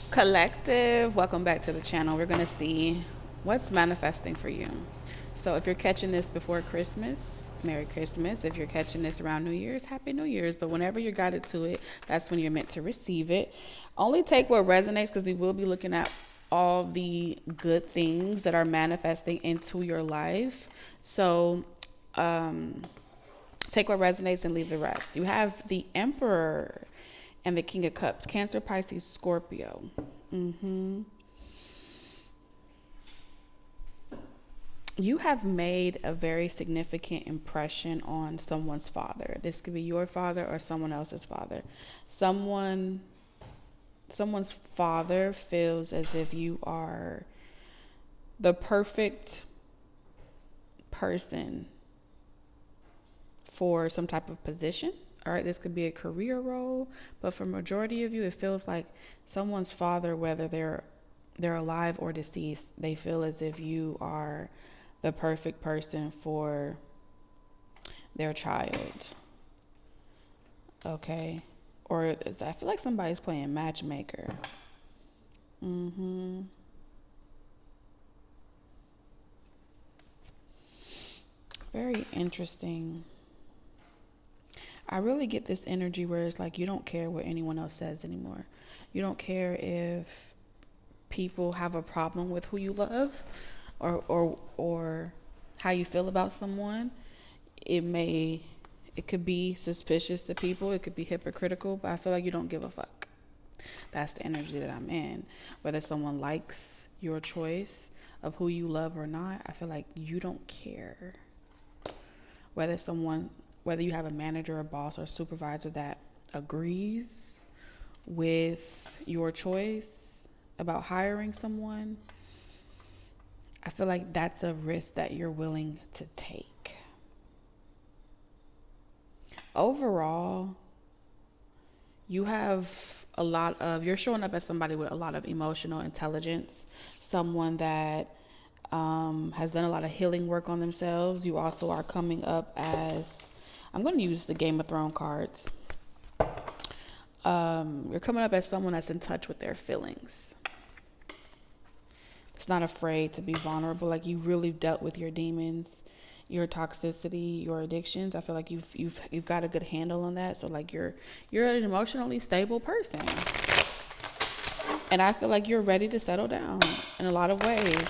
Collective, welcome back to the channel. We're going to see what's manifesting for you. So if you're catching this before Christmas, Merry Christmas. If you're catching this around New Year's, Happy New Year's. But whenever you're guided to it, that's when you're meant to receive it. Only take what resonates, because we will be looking at all the good things that are manifesting into your life. So take what resonates and leave the rest. You have the Emperor and the King of Cups, Cancer, Pisces, Scorpio. You have made a very significant impression on someone's father. This could be your father or someone else's father. Someone's father feels as if you are the perfect person for some type of position. All right, this could be a career role, but for majority of you, it feels like someone's father, whether they're alive or deceased, they feel as if you are the perfect person for their child. Okay, or I feel like somebody's playing matchmaker. Very interesting. I really get this energy where it's like you don't care what anyone else says anymore. You don't care if people have a problem with who you love or how you feel about someone. It could be suspicious to people. It could be hypocritical, but I feel like you don't give a fuck. That's the energy that I'm in. Whether someone likes your choice of who you love or not, I feel like you don't care. Whether you have a manager, a boss, or a supervisor that agrees with your choice about hiring someone, I feel like that's a risk that you're willing to take. Overall, you're showing up as somebody with a lot of emotional intelligence, someone that has done a lot of healing work on themselves. You also are coming up as, I'm going to use the Game of Thrones cards. You're coming up as someone that's in touch with their feelings. It's not afraid to be vulnerable. Like, you really dealt with your demons, your toxicity, your addictions. I feel like you've got a good handle on that. So like you're an emotionally stable person. And I feel like you're ready to settle down in a lot of ways.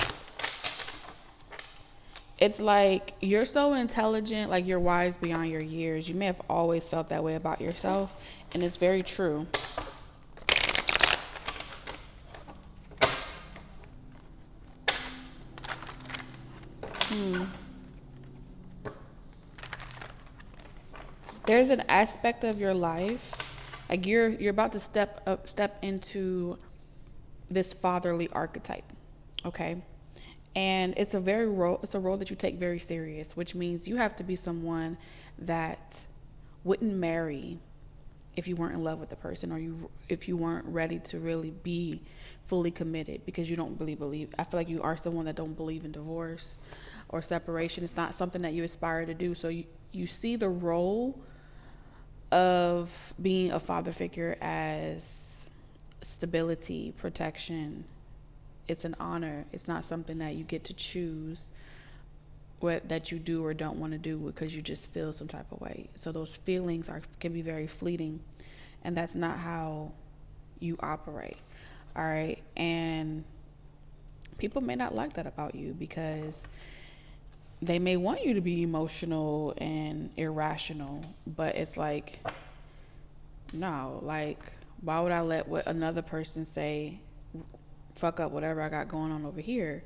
It's like you're so intelligent, like you're wise beyond your years. You may have always felt that way about yourself, and it's very true. There's an aspect of your life, like you're about to step into this fatherly archetype, okay? And it's a role that you take very serious, which means you have to be someone that wouldn't marry if you weren't in love with the person, or if you weren't ready to really be fully committed, because you don't really believe. I feel like you are someone that don't believe in divorce or separation. It's not something that you aspire to do. So you see the role of being a father figure as stability, protection. It's an honor. It's not something that you get to choose that you do or don't want to do because you just feel some type of way. So those feelings can be very fleeting, and that's not how you operate. All right. And people may not like that about you, because they may want you to be emotional and irrational, but it's like, no, like, why would I let what another person say fuck up whatever I got going on over here?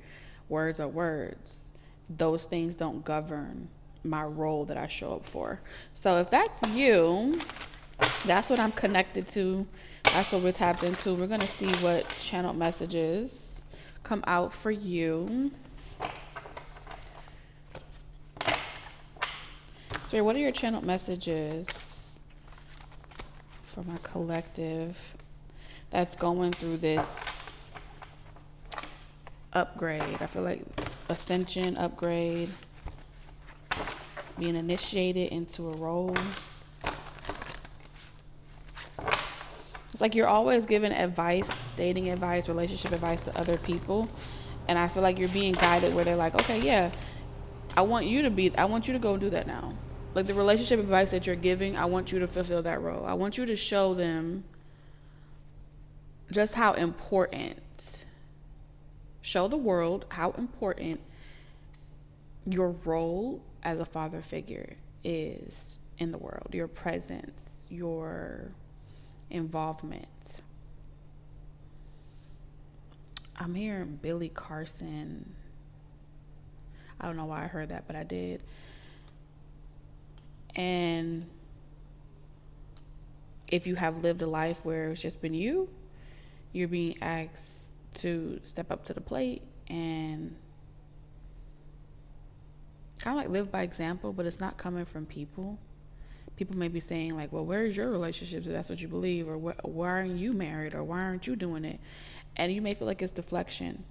Words are words. Those things don't govern my role that I show up for. So if that's you, that's what I'm connected to. That's what we're tapped into. We're going to see what channel messages come out for you. So what are your channel messages for my collective that's going through this upgrade? I feel like ascension, upgrade, being initiated into a role. It's like you're always giving advice, dating advice, relationship advice to other people. And I feel like you're being guided where they're like, okay, yeah, I want you to go do that now. Like the relationship advice that you're giving, I want you to fulfill that role. I want you to show them just how important, show the world how important your role as a father figure is in the world, your presence, your involvement. I'm hearing Billy Carson. I don't know why I heard that, but I did. And if you have lived a life where it's just been you're being asked to step up to the plate and kind of like live by example, but it's not coming from people. People may be saying like, well, where's your relationship if that's what you believe? Or why aren't you married? Or why aren't you doing it? And you may feel like it's deflection.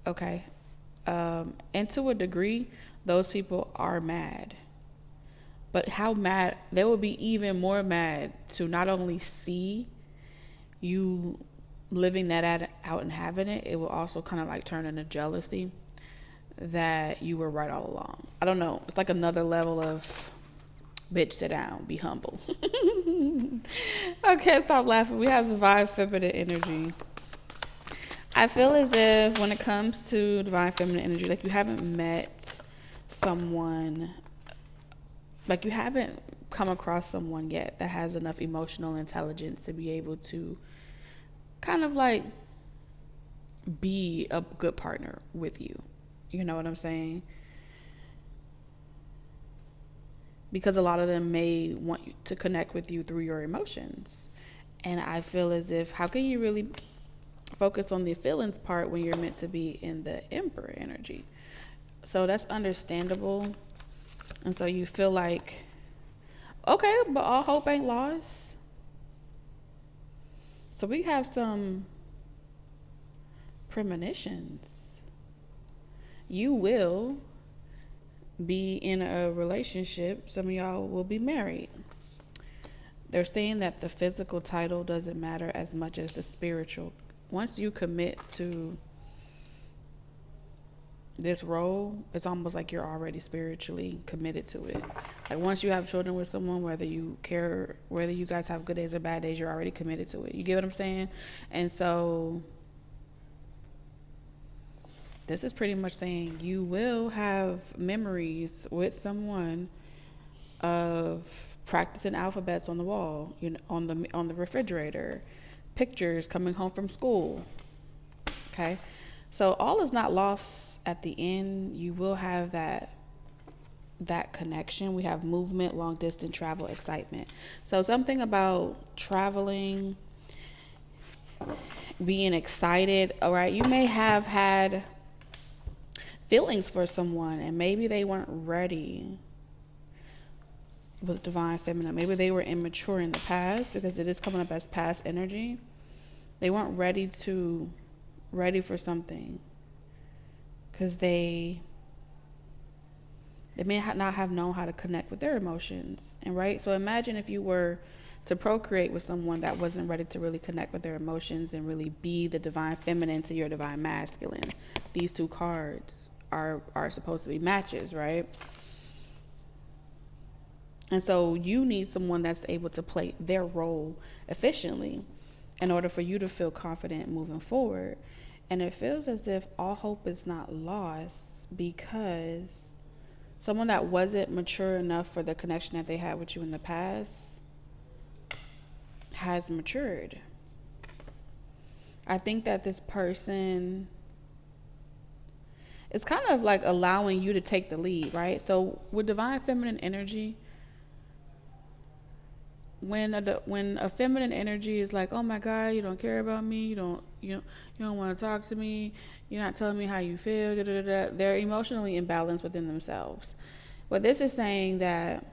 Okay. And to a degree, those people are mad. But how mad, they will be even more mad to not only see you living that out and having it, it will also kind of like turn into jealousy that you were right all along. I don't know. It's like another level of, bitch, sit down, be humble. Okay, stop laughing. We have divine feminine energies. I feel as if when it comes to divine feminine energy, like you haven't met someone, like you haven't come across someone yet that has enough emotional intelligence to be able to kind of like be a good partner with you. You know what I'm saying? Because a lot of them may want you to connect with you through your emotions. And I feel as if, how can you really focus on the feelings part when you're meant to be in the Emperor energy? So that's understandable. And so you feel like, okay, but all hope ain't lost. So we have some premonitions. You will be in a relationship. Some of y'all will be married. They're saying that the physical title doesn't matter as much as the spiritual. Once you commit to this role, it's almost like you're already spiritually committed to it. Like once you have children with someone, whether you guys have good days or bad days, you're already committed to it. You get what I'm saying? And so this is pretty much saying you will have memories with someone of practicing alphabets on the wall, you know, on the refrigerator, pictures coming home from school. Okay, so all is not lost at the end. You will have that connection. We have movement, long distance travel, excitement. So something about traveling, being excited. All right, you may have had feelings for someone and maybe they weren't ready with divine feminine. Maybe they were immature in the past because it is coming up as past energy. They weren't ready for something because they may not have known how to connect with their emotions. And right, so imagine if you were to procreate with someone that wasn't ready to really connect with their emotions and really be the divine feminine to your divine masculine. These two cards are supposed to be matches, right? And so you need someone that's able to play their role efficiently in order for you to feel confident moving forward. And it feels as if all hope is not lost because someone that wasn't mature enough for the connection that they had with you in the past has matured. I think that this person, it's kind of like allowing you to take the lead, right? So with divine feminine energy, when a feminine energy is like, oh my God, you don't care about me, you don't want to talk to me, you're not telling me how you feel, they're emotionally imbalanced within themselves. But this is saying that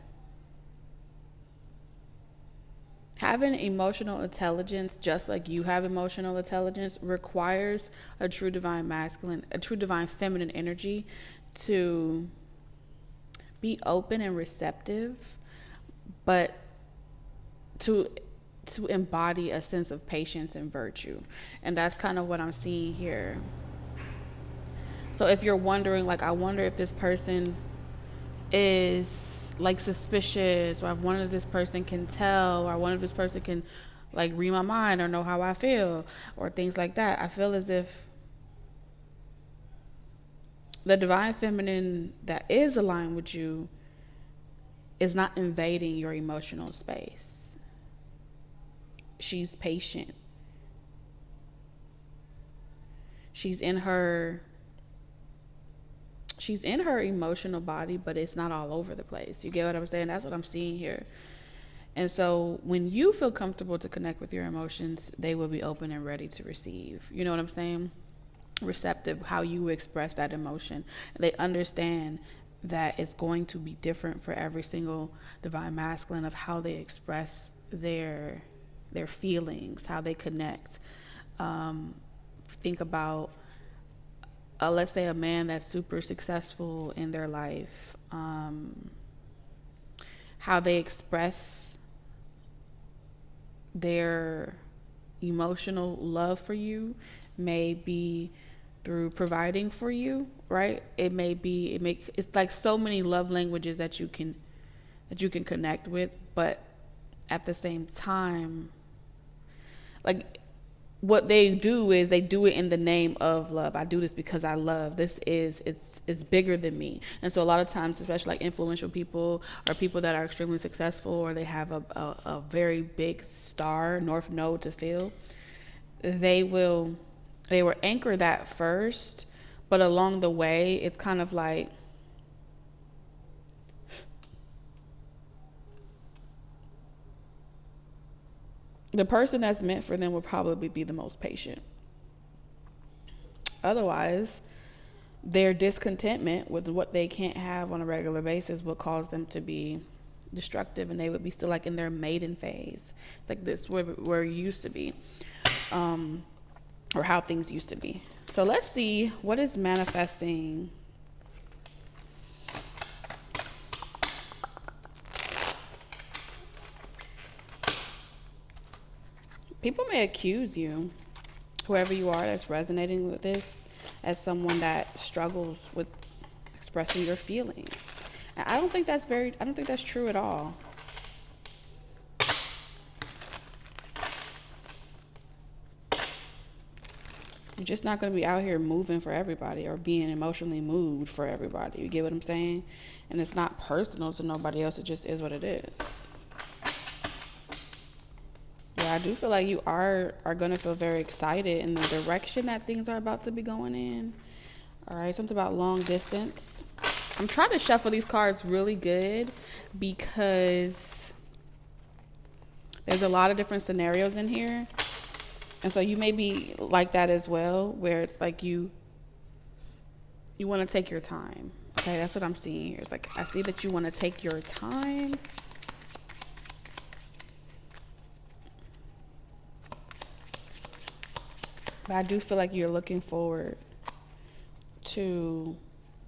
having emotional intelligence, just like you have emotional intelligence, requires a true divine masculine, a true divine feminine energy to be open and receptive, but to to embody a sense of patience and virtue. And that's kind of what I'm seeing here. So if you're wondering, like, I wonder if this person is like suspicious, or I wonder if this person can tell, or I wonder if this person can like read my mind or know how I feel, or things like that. I feel as if the divine feminine that is aligned with you is not invading your emotional space. She's patient. She's in her emotional body, but it's not all over the place. You get what I'm saying? That's what I'm seeing here. And so when you feel comfortable to connect with your emotions, they will be open and ready to receive. You know what I'm saying? Receptive, how you express that emotion. They understand that it's going to be different for every single divine masculine of how they express their feelings, how they connect. Think about let's say a man that's super successful in their life, how they express their emotional love for you may be through providing for you, right? It's like so many love languages that you can connect with, but at the same time, like, what they do is they do it in the name of love. I do this because I love. It's bigger than me. And so a lot of times, especially like influential people or people that are extremely successful, or they have a very big star, north node to fill, they will anchor that first, but along the way, it's kind of like, the person that's meant for them will probably be the most patient. Otherwise, their discontentment with what they can't have on a regular basis will cause them to be destructive, and they would be still like in their maiden phase, like this where it used to be, or how things used to be. So let's see what is manifesting. People may accuse you, whoever you are that's resonating with this, as someone that struggles with expressing your feelings. And I don't think that's true at all. You're just not going to be out here moving for everybody or being emotionally moved for everybody. You get what I'm saying? And it's not personal to nobody else. It just is what it is. Yeah, I do feel like you are going to feel very excited in the direction that things are about to be going in. All right, something about long distance. I'm trying to shuffle these cards really good because there's a lot of different scenarios in here. And so you may be like that as well, where it's like you want to take your time. Okay, that's what I'm seeing here. It's like I see that you want to take your time. But I do feel like you're looking forward to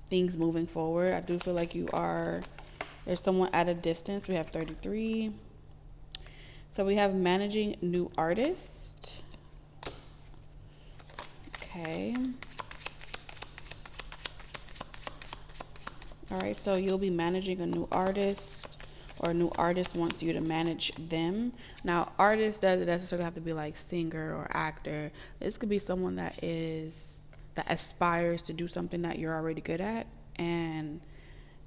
things moving forward. I do feel like there's someone at a distance. We have 33. So we have managing new artist. Okay. All right, so you'll be managing a new artist, or a new artist wants you to manage them. Now, artist doesn't necessarily have to be like singer or actor. This could be someone that aspires to do something that you're already good at, and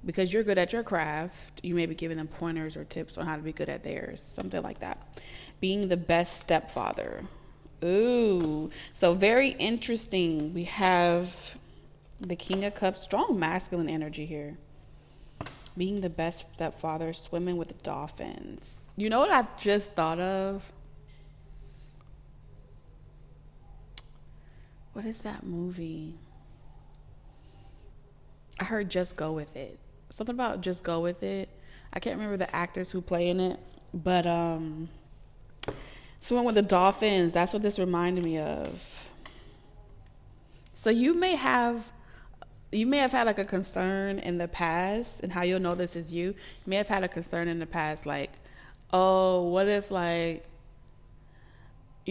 because you're good at your craft, you may be giving them pointers or tips on how to be good at theirs, something like that. Being the best stepfather. Ooh, so very interesting. We have the King of Cups, strong masculine energy here. Being the best stepfather, swimming with the dolphins. You know what I've just thought of? What is that movie? I heard Just Go With It. Something about Just Go With It. I can't remember the actors who play in it, but swimming with the dolphins, that's what this reminded me of. So you may have had like a concern in the past, and how you'll know this is you. You may have had a concern in the past, like, oh, what if like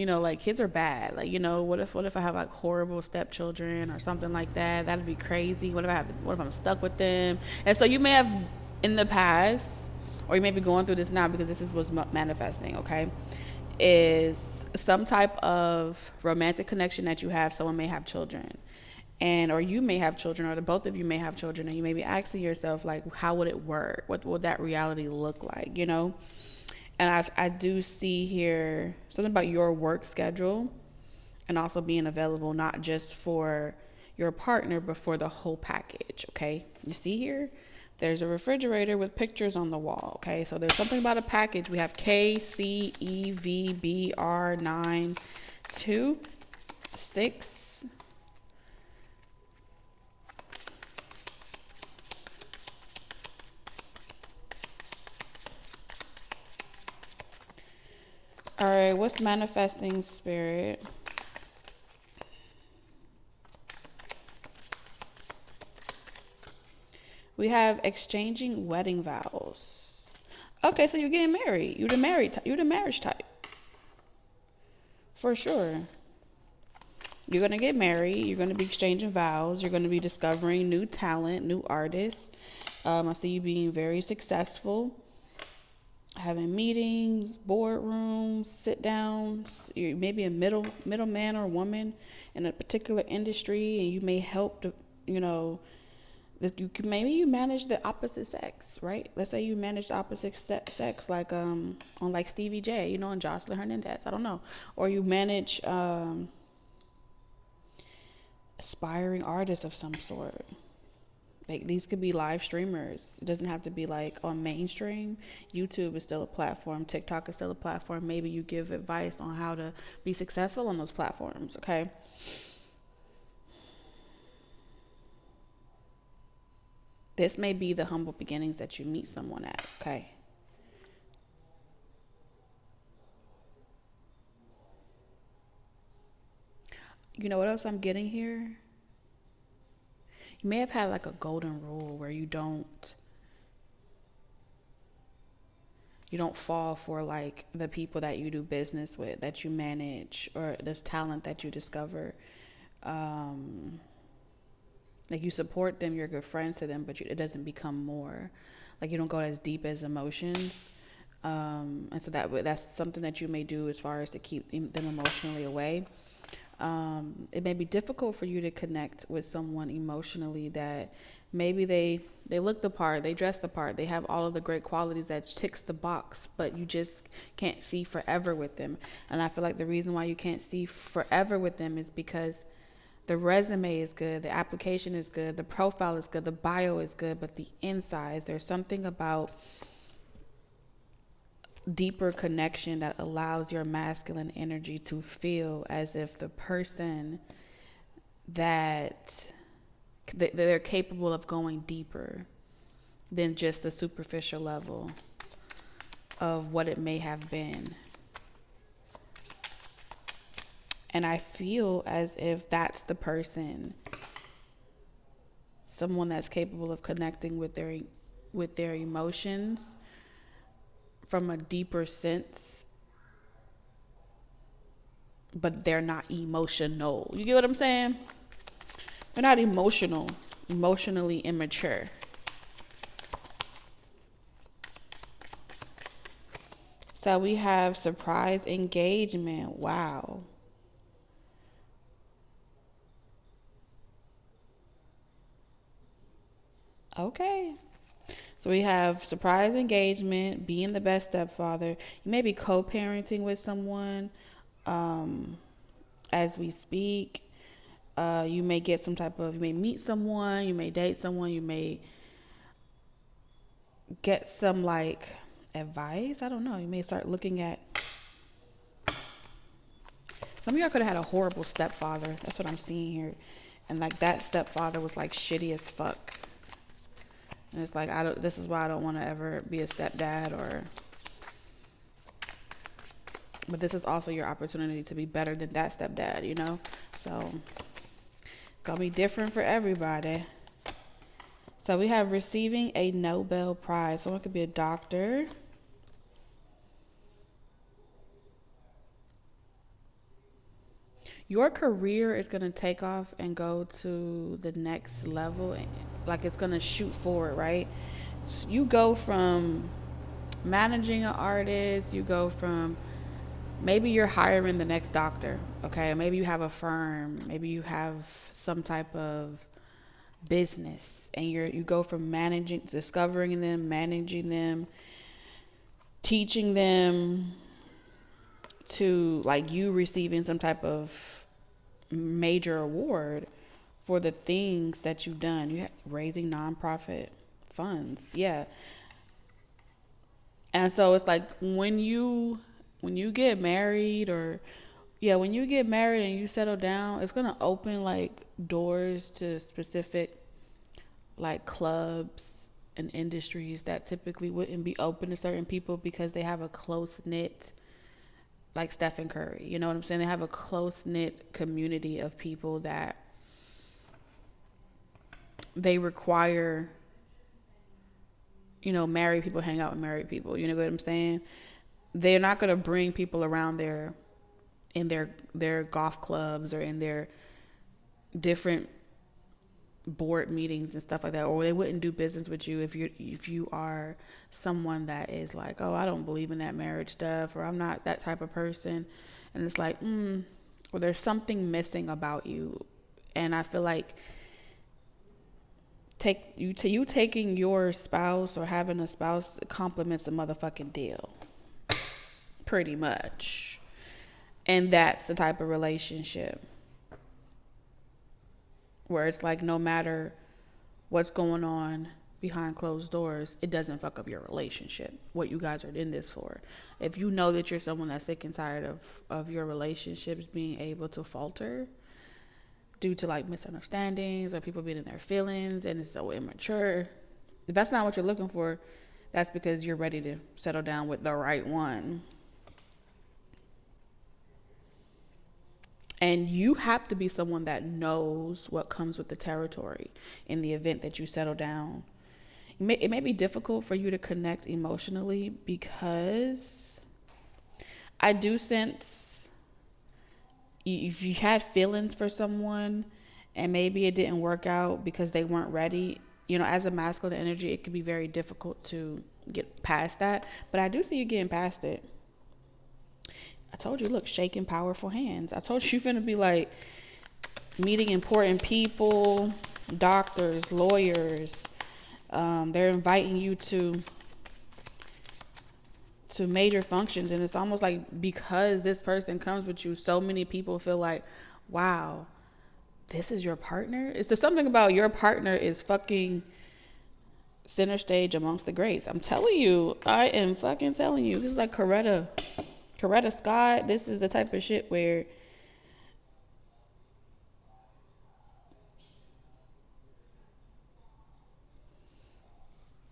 like kids are bad. Like, what if I have like horrible stepchildren or something like that? That'd be crazy. What if I'm stuck with them? And so you may have in the past, or you may be going through this now because this is what's manifesting, okay? Is some type of romantic connection that you have. Someone may have children, or you may have children, or the both of you may have children, and you may be asking yourself, like, how would it work? What would that reality look like? And I do see here something about your work schedule and also being available not just for your partner, but for the whole package, okay? You see here, there's a refrigerator with pictures on the wall, okay? So there's something about a package. We have KCEVBR926. All right, what's manifesting, spirit? We have exchanging wedding vows. Okay, so you're getting married. You're the marriage type. For sure. You're going to get married. You're going to be exchanging vows. You're going to be discovering new talent, new artists. I see you being very successful. Having meetings, boardrooms, sit downs. You may be a middleman or woman in a particular industry, and you may help to, maybe you manage the opposite sex, right? Let's say you manage the opposite sex, like on like Stevie J, and Jocelyn Hernandez. I don't know, or you manage aspiring artists of some sort. Like, these could be live streamers. It doesn't have to be like on mainstream. YouTube is still a platform. TikTok is still a platform. Maybe you give advice on how to be successful on those platforms, okay? This may be the humble beginnings that you meet someone at, okay? You know what else I'm getting here? You may have had like a golden rule where you don't fall for like the people that you do business with, that you manage, or this talent that you discover. Like, you support them, you're good friends to them, but it doesn't become more. Like, you don't go as deep as emotions. And so that's something that you may do as far as to keep them emotionally away. It may be difficult for you to connect with someone emotionally that maybe they look the part, they dress the part, they have all of the great qualities that ticks the box, but you just can't see forever with them. And I feel like the reason why you can't see forever with them is because the resume is good, the application is good, the profile is good, the bio is good, but the insides, there's something about deeper connection that allows your masculine energy to feel as if the person that they're capable of going deeper than just the superficial level of what it may have been. And I feel as if that's the person, someone that's capable of connecting with their emotions from a deeper sense, but they're not emotional. You get what I'm saying? They're not emotionally immature. So we have surprise engagement. Wow. Okay. So we have surprise engagement, being the best stepfather. You may be co-parenting with someone as we speak. You may get you may meet someone, you may date someone, you may get some like advice. I don't know. You may start looking at, some of y'all could have had a horrible stepfather. That's what I'm seeing here. And like that stepfather was like shitty as fuck. And it's like, this is why I don't want to ever be a stepdad, but this is also your opportunity to be better than that stepdad, So it's going to be different for everybody. So we have receiving a Nobel Prize. Someone could be a doctor. your career is going to take off and go to the next level. Like it's going to shoot forward, right? So you go from managing an artist, you go from, maybe you're hiring the next doctor, okay? Maybe you have a firm, maybe you have some type of business, and you go from discovering them, managing them, teaching them, to like you receiving some type of major award for the things that you've done. You raising nonprofit funds, yeah. And so it's like when you get married, or when you get married and you settle down, it's gonna open like doors to specific like clubs and industries that typically wouldn't be open to certain people, because they have a close knit, like Stephen Curry, you know what I'm saying? They have a close knit community of people that they require, married people hang out with married people. You know what I'm saying? They're not going to bring people around in their golf clubs or in their different board meetings and stuff like that, or they wouldn't do business with you if you are someone that is like, oh, I don't believe in that marriage stuff, or I'm not that type of person. And it's like, or there's something missing about you. And I feel like taking your spouse or having a spouse complements the motherfucking deal, pretty much. And that's the type of relationship where it's like, no matter what's going on behind closed doors, it doesn't fuck up your relationship, what you guys are in this for. If you know that you're someone that's sick and tired of your relationships being able to falter due to like misunderstandings or people being in their feelings and it's so immature, if that's not what you're looking for, that's because you're ready to settle down with the right one. And you have to be someone that knows what comes with the territory in the event that you settle down. It may be difficult for you to connect emotionally, because I do sense if you had feelings for someone and maybe it didn't work out because they weren't ready, as a masculine energy, it could be very difficult to get past that. But I do see you getting past it. I told you, look, shaking powerful hands. I told you you're finna be like meeting important people, doctors, lawyers. They're inviting you to major functions, and it's almost like because this person comes with you, so many people feel like, wow, this is your partner. It's there's something about your partner is fucking center stage amongst the greats. I'm telling you, I am fucking telling you. This is like Coretta Scott. This is the type of shit where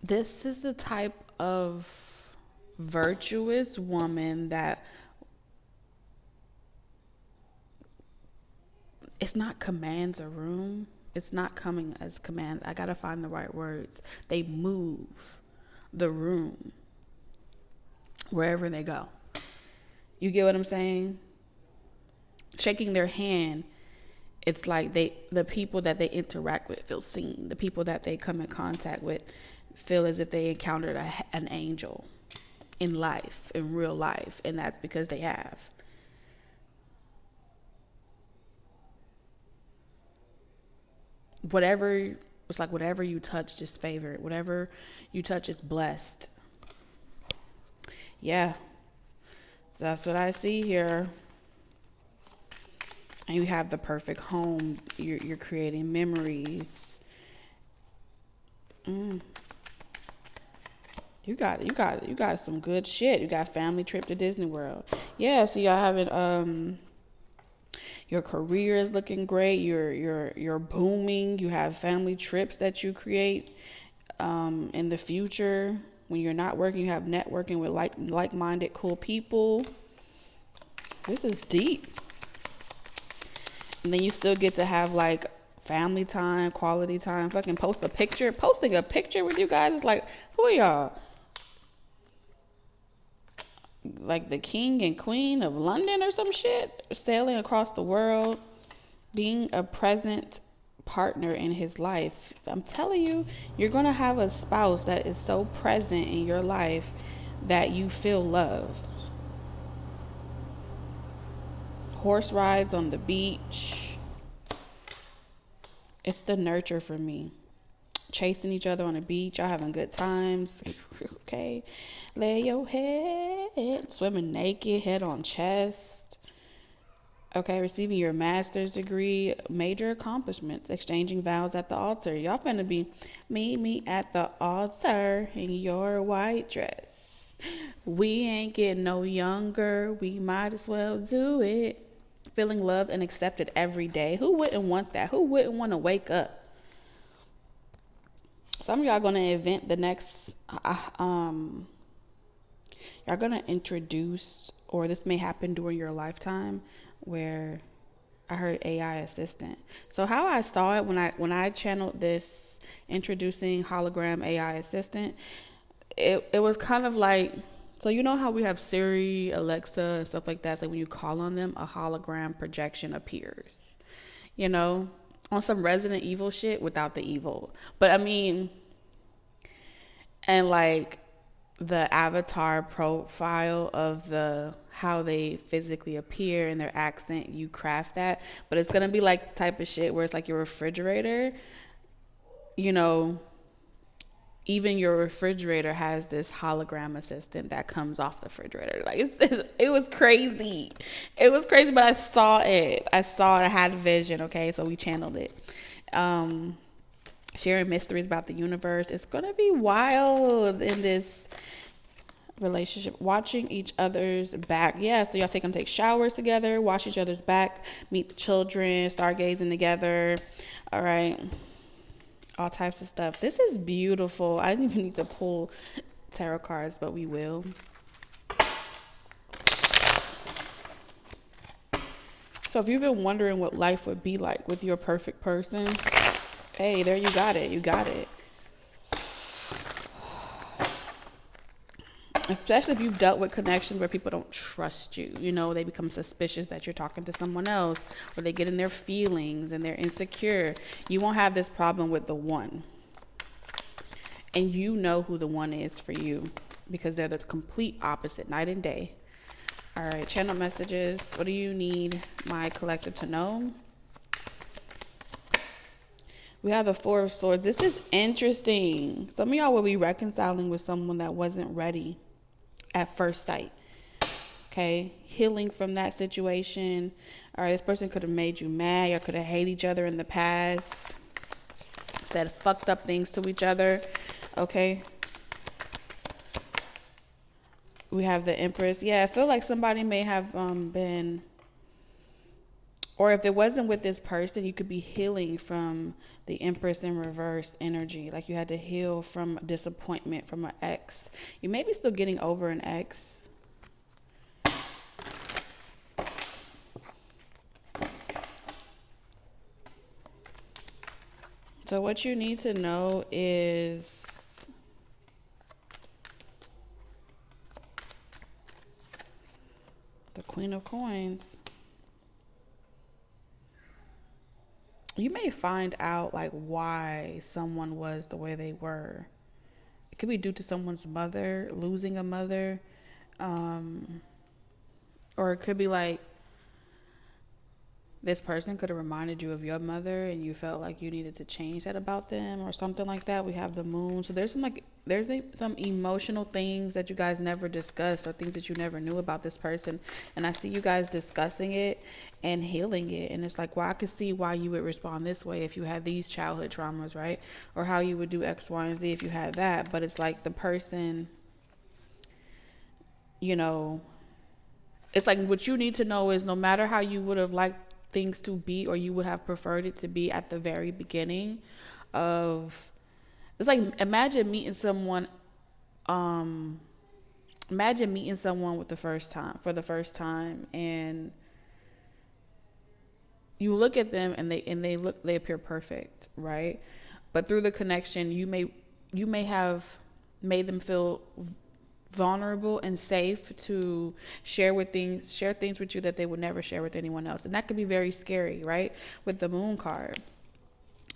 this is the type of virtuous woman that it's not commands a room. It's not coming as commands. I gotta find the right words. They move the room wherever they go. You get what I'm saying? Shaking their hand, it's like the people that they interact with feel seen. The people that they come in contact with feel as if they encountered an angel in life, in real life, and that's because they have. It's like whatever you touch is favored. Whatever you touch is blessed. Yeah. That's what I see here. And you have the perfect home. You're creating memories. You got some good shit. You got family trip to Disney World. Yeah, so y'all having your career is looking great. You're booming. You have family trips that you create in the future. When you're not working, you have networking with like-minded cool people. This is deep. And then you still get to have like family time, quality time, fucking posting a picture with you guys is like, who are y'all? like the king and queen of London or some shit, sailing across the world, being a present partner in his life. I'm telling you, you're going to have a spouse that is so present in your life that you feel loved. Horse rides on the beach. It's the nurture for me. Chasing each other on the beach, y'all having good times. Okay. Lay your head, swimming naked, head on chest. Okay, receiving your master's degree, major accomplishments, exchanging vows at the altar. Y'all finna be meet me at the altar in your white dress. We ain't getting no younger. We might as well do it. Feeling loved and accepted every day. Who wouldn't want that? Who wouldn't want to wake up? Some of y'all gonna invent the next. Y'all gonna introduce, or this may happen during your lifetime, where I heard AI assistant. So how I saw it when I channeled this introducing hologram AI assistant, it was kind of like, so you know how we have Siri, Alexa, and stuff like that. So when you call on them, a hologram projection appears. You know, on some Resident Evil shit without the evil. But I mean, and like the avatar profile of how they physically appear and their accent, you craft that. But it's gonna be like the type of shit where it's like your refrigerator, you know, even your refrigerator has this hologram assistant that comes off the refrigerator. Like it was crazy. It was crazy, but I saw it. I had vision. Okay, so we channeled it. Sharing mysteries about the universe. It's gonna be wild in this relationship. Watching each other's back. Yeah, so y'all take showers together, wash each other's back, meet the children, stargazing together. All right. All types of stuff. This is beautiful. I didn't even need to pull tarot cards, but we will. So if you've been wondering what life would be like with your perfect person, hey, there you got it. You got it. Especially if you've dealt with connections where people don't trust you. You know, they become suspicious that you're talking to someone else, or they get in their feelings and they're insecure. You won't have this problem with the one. And you know who the one is for you, because they're the complete opposite, night and day. All right, channel messages. What do you need my collective to know? We have the Four of Swords. This is interesting. Some of y'all will be reconciling with someone that wasn't ready at first sight. Okay, healing from that situation. All right, this person could have made you mad. Y'all could have hated each other in the past, said fucked up things to each other. Okay, we have the Empress. Yeah, I feel like somebody may have been, or if it wasn't with this person, you could be healing from the Empress in reverse energy. Like you had to heal from disappointment from an ex. You may be still getting over an ex. So what you need to know is the Queen of Coins. You may find out like why someone was the way they were. It could be due to someone's mother, losing a mother. Or it could be like this person could have reminded you of your mother and you felt like you needed to change that about them or something like that. We have the Moon. So there's some emotional things that you guys never discussed, or things that you never knew about this person. And I see you guys discussing it and healing it. And it's like, well, I could see why you would respond this way if you had these childhood traumas, right? Or how you would do X, Y, and Z if you had that. But it's like the person, you know, it's like what you need to know is no matter how you would have liked things to be, or you would have preferred it to be at the very beginning of, it's like imagine meeting someone for the first time, and you look at them and they appear perfect, right? But through the connection, you may have made them feel vulnerable and safe to share things with you that they would never share with anyone else. And that could be very scary, right? With the moon card.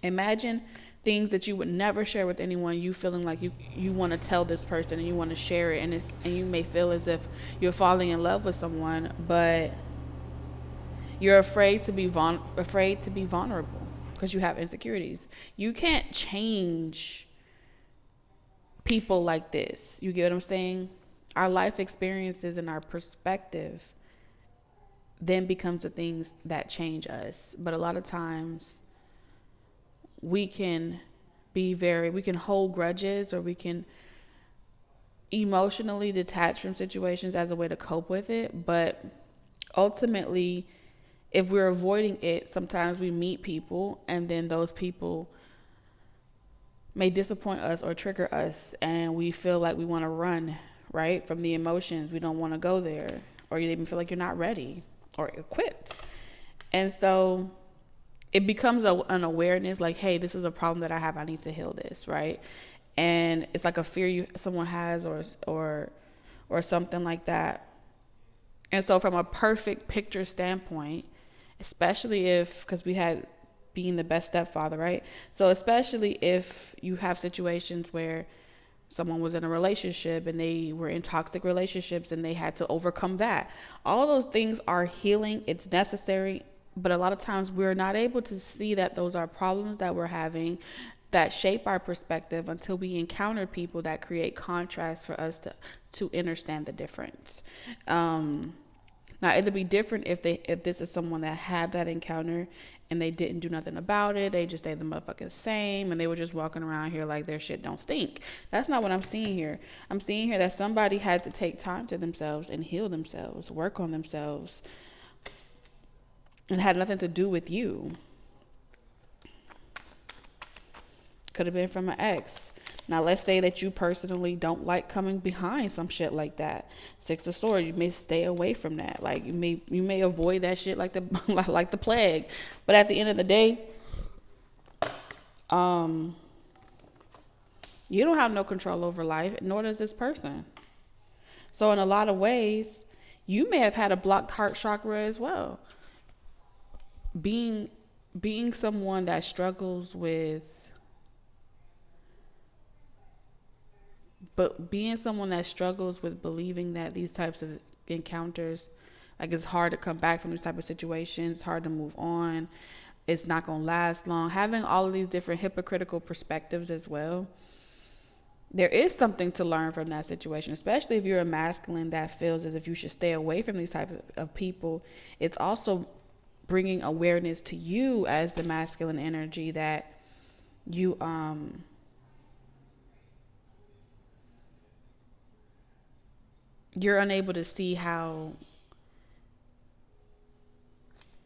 Imagine things that you would never share with anyone, you feeling like you want to tell this person and you want to share it, and you may feel as if you're falling in love with someone, but you're afraid to be vulnerable because you have insecurities. You can't change people like this. You get what I'm saying? Our life experiences and our perspective then becomes the things that change us. But a lot of times we can hold grudges, or we can emotionally detach from situations as a way to cope with it. But ultimately, if we're avoiding it, sometimes we meet people and then those people may disappoint us or trigger us, and we feel like we want to run, right, from the emotions. We don't want to go there, or you even feel like you're not ready or equipped. And so it becomes an awareness, like, hey, this is a problem that I have. I need to heal this, right? And it's like a fear someone has, or something like that. And so from a perfect picture standpoint, especially because we had being the best stepfather, right? So especially if you have situations where someone was in a relationship and they were in toxic relationships and they had to overcome that. All those things are healing. It's necessary. But a lot of times we're not able to see that those are problems that we're having that shape our perspective until we encounter people that create contrast for us to understand the difference. Now, it'd be different if this is someone that had that encounter and they didn't do nothing about it. They just stayed the motherfucking same, and they were just walking around here like their shit don't stink. That's not what I'm seeing here. I'm seeing here that somebody had to take time to themselves and heal themselves, work on themselves, and had nothing to do with you. Could have been from an ex. Now, let's say that you personally don't like coming behind some shit like that. Six of Swords, you may stay away from that. Like, you may avoid that shit like the plague. But at the end of the day, you don't have no control over life, nor does this person. So in a lot of ways, you may have had a blocked heart chakra as well. Being someone that struggles with believing that these types of encounters, like, it's hard to come back from these type of situations, it's hard to move on, it's not going to last long. Having all of these different hypocritical perspectives as well, there is something to learn from that situation, especially if you're a masculine that feels as if you should stay away from these types of people. It's also bringing awareness to you as the masculine energy that you're unable to see how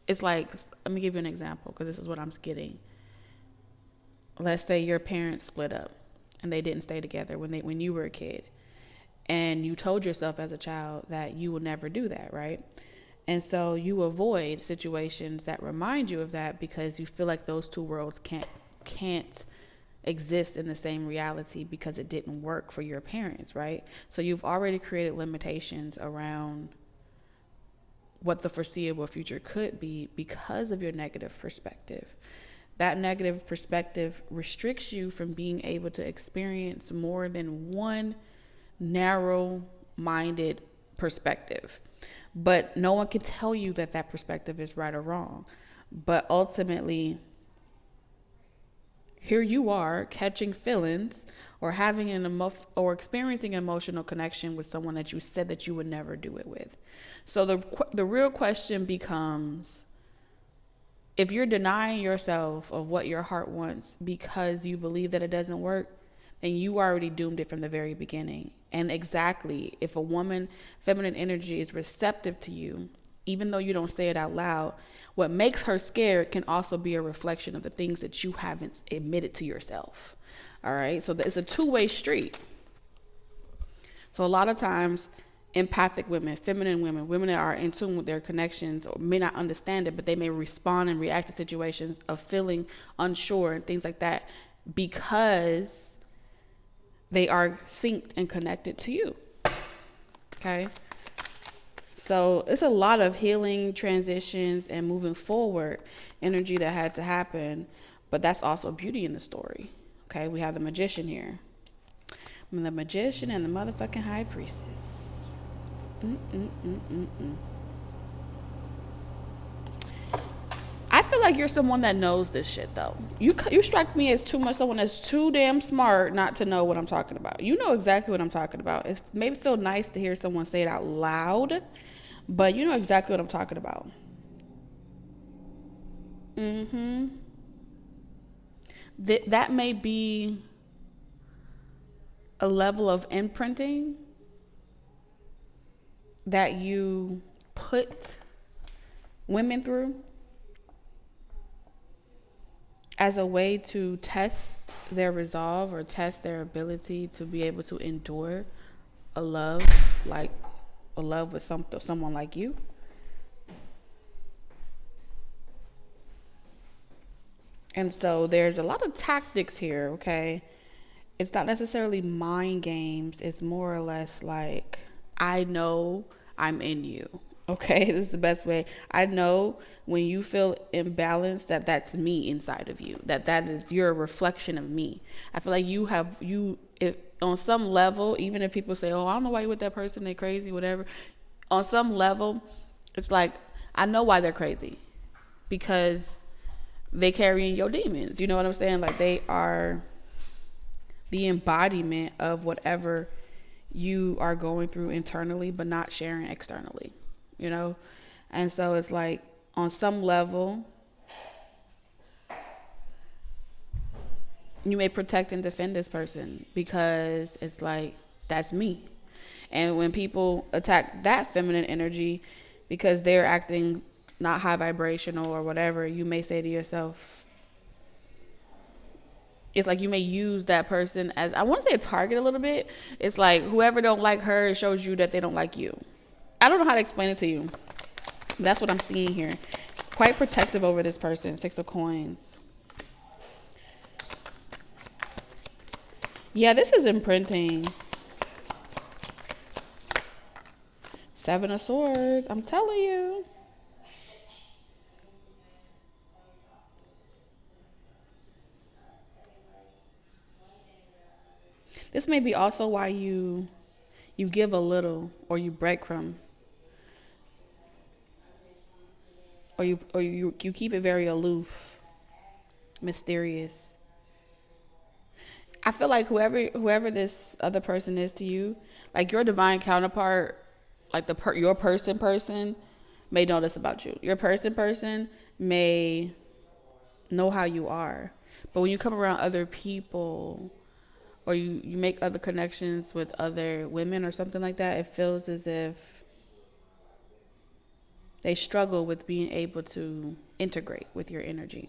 it's like. Let me give you an example, because this is what I'm getting. Let's say your parents split up and they didn't stay together when you were a kid, and you told yourself as a child that you will never do that, right? And so you avoid situations that remind you of that because you feel like those two worlds can't exist in the same reality because it didn't work for your parents, right? So you've already created limitations around what the foreseeable future could be because of your negative perspective. That negative perspective restricts you from being able to experience more than one narrow-minded perspective. But no one can tell you that perspective is right or wrong. But ultimately, here you are catching feelings or having or experiencing an emotional connection with someone that you said that you would never do it with. So the real question becomes, if you're denying yourself of what your heart wants because you believe that it doesn't work, then you already doomed it from the very beginning. And exactly, if a woman, feminine energy, is receptive to you, even though you don't say it out loud, what makes her scared can also be a reflection of the things that you haven't admitted to yourself. All right. So it's a two-way street. So a lot of times, empathic women, feminine women that are in tune with their connections or may not understand it, but they may respond and react to situations of feeling unsure and things like that because they are synced and connected to you. Okay. So it's a lot of healing, transitions, and moving forward energy that had to happen. But that's also beauty in the story. Okay. We have the magician here. The magician and the motherfucking high priestess. I feel like you're someone that knows this shit though. You strike me as too much someone that's too damn smart not to know what I'm talking about. You know exactly what I'm talking about. It maybe feel nice to hear someone say it out loud, but you know exactly what I'm talking about. That may be a level of imprinting that you put women through as a way to test their resolve or test their ability to be able to endure a love like a love with someone like you. And so there's a lot of tactics here, okay? It's not necessarily mind games. It's more or less like, I know I'm in you. Okay, this is the best way. I know when you feel imbalanced that's me inside of you. That is your reflection of me. I feel like if on some level, even if people say, "Oh, I don't know why you with that person, they crazy, whatever." On some level, it's like I know why they're crazy, because they carrying your demons. You know what I'm saying? Like they are the embodiment of whatever you are going through internally, but not sharing externally. You know? And so it's like on some level, you may protect and defend this person because it's like, that's me. And when people attack that feminine energy because they're acting not high vibrational or whatever, you may say to yourself, it's like you may use that person as, I want to say a target a little bit. It's like whoever don't like her, it shows you that they don't like you. I don't know how to explain it to you. That's what I'm seeing here. Quite protective over this person. 6 of Coins. Yeah, this is imprinting. 7 of Swords. I'm telling you. This may be also why you give a little, or you breadcrumb, or you keep it very aloof, mysterious. I feel like whoever this other person is to you, like your divine counterpart, like your person may know this about you. Your person may know how you are, but when you come around other people, or you make other connections with other women or something like that, it feels as if they struggle with being able to integrate with your energy.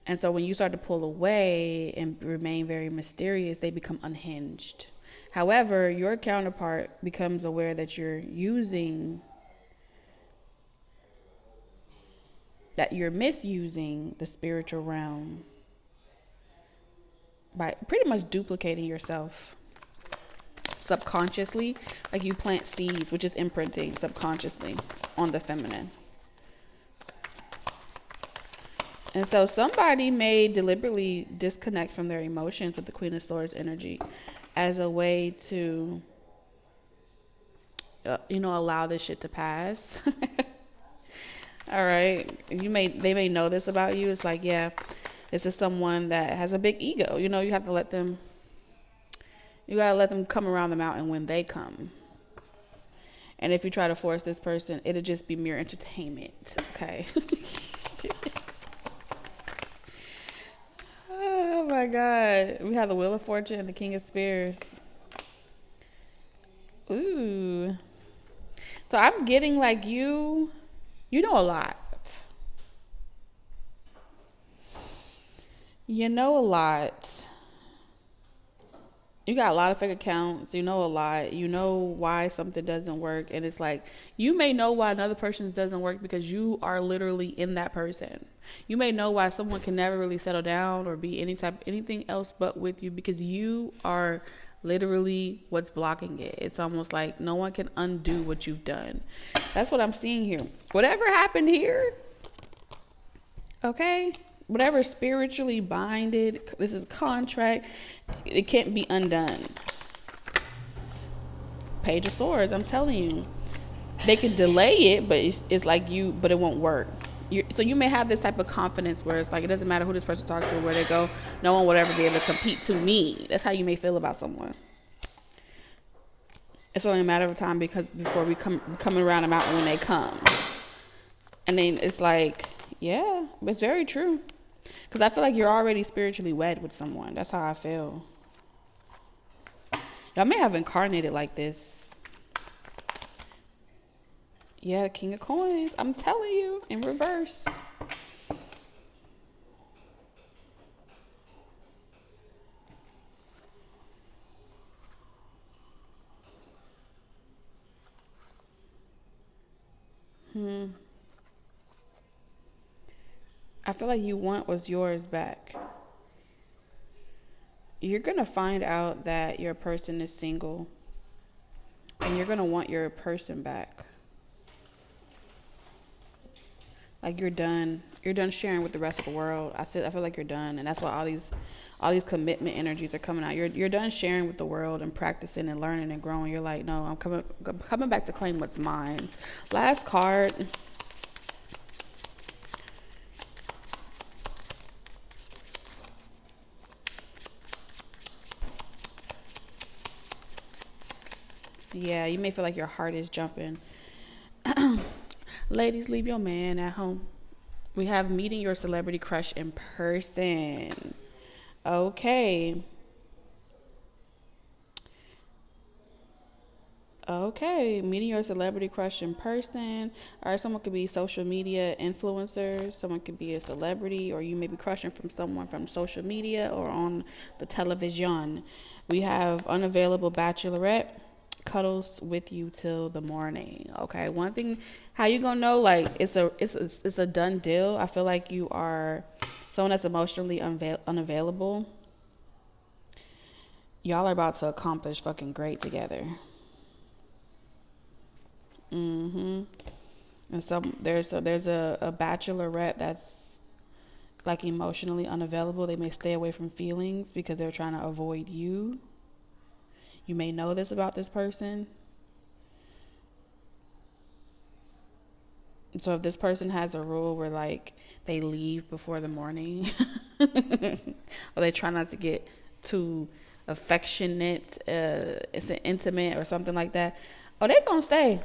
And so when you start to pull away and remain very mysterious, they become unhinged. However, your counterpart becomes aware that you're misusing the spiritual realm by pretty much duplicating yourself subconsciously. Like you plant seeds, which is imprinting subconsciously on the feminine. And so somebody may deliberately disconnect from their emotions with the Queen of Swords energy as a way to, allow this shit to pass. All right. They may know this about you. It's like, yeah, this is someone that has a big ego. You have to let them, you got to let them come around the mountain when they come. And if you try to force this person, it'll just be mere entertainment. Okay. Oh my God. We have the Wheel of Fortune and the King of Spears. Ooh. So I'm getting like you know a lot. You know a lot. You got a lot of fake accounts. You know a lot. You know why something doesn't work. And it's like, you may know why another person's doesn't work because you are literally in that person. You may know why someone can never really settle down or be anything else but with you because you are literally what's blocking it. It's almost like no one can undo what you've done. That's what I'm seeing here. Whatever happened here, okay, whatever spiritually binded, this is contract, it can't be undone. Page of Swords, I'm telling you. They can delay it, but it's like but it won't work. So you may have this type of confidence where it's like, it doesn't matter who this person talks to or where they go, no one would ever be able to compete to me. That's how you may feel about someone. It's only a matter of time because before we coming around a mountain when they come. And then it's like, yeah, it's very true. Because I feel like you're already spiritually wed with someone. That's how I feel. Y'all may have incarnated like this. Yeah, King of Coins. I'm telling you, in reverse. I feel like you want what's yours back. You're going to find out that your person is single. And you're going to want your person back. Like you're done sharing with the rest of the world. I feel like you're done, and that's why all these commitment energies are coming out. You're done sharing with the world and practicing and learning and growing. You're like, no, I'm coming back to claim what's mine. Last card. Yeah, you may feel like your heart is jumping. Ladies, leave your man at home. We have meeting your celebrity crush in person. Okay. Okay, meeting your celebrity crush in person. All right, someone could be social media influencers. Someone could be a celebrity, or you may be crushing from someone from social media or on the television. We have unavailable bachelorette. Cuddles with you till the morning. Okay, one thing, how you gonna know like it's a done deal? I feel like you are someone that's emotionally unavailable. Y'all are about to accomplish fucking great together. And there's a bachelorette that's like emotionally unavailable. They may stay away from feelings because they're trying to avoid you. You may know this about this person. So if this person has a rule where like they leave before the morning or they try not to get too affectionate, it's an intimate or something like that, oh, they're going to stay.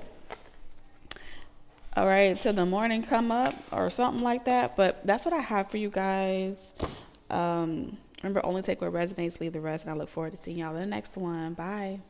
All right, till the morning come up or something like that. But that's what I have for you guys. Remember, only take what resonates, leave the rest. And I look forward to seeing y'all in the next one. Bye.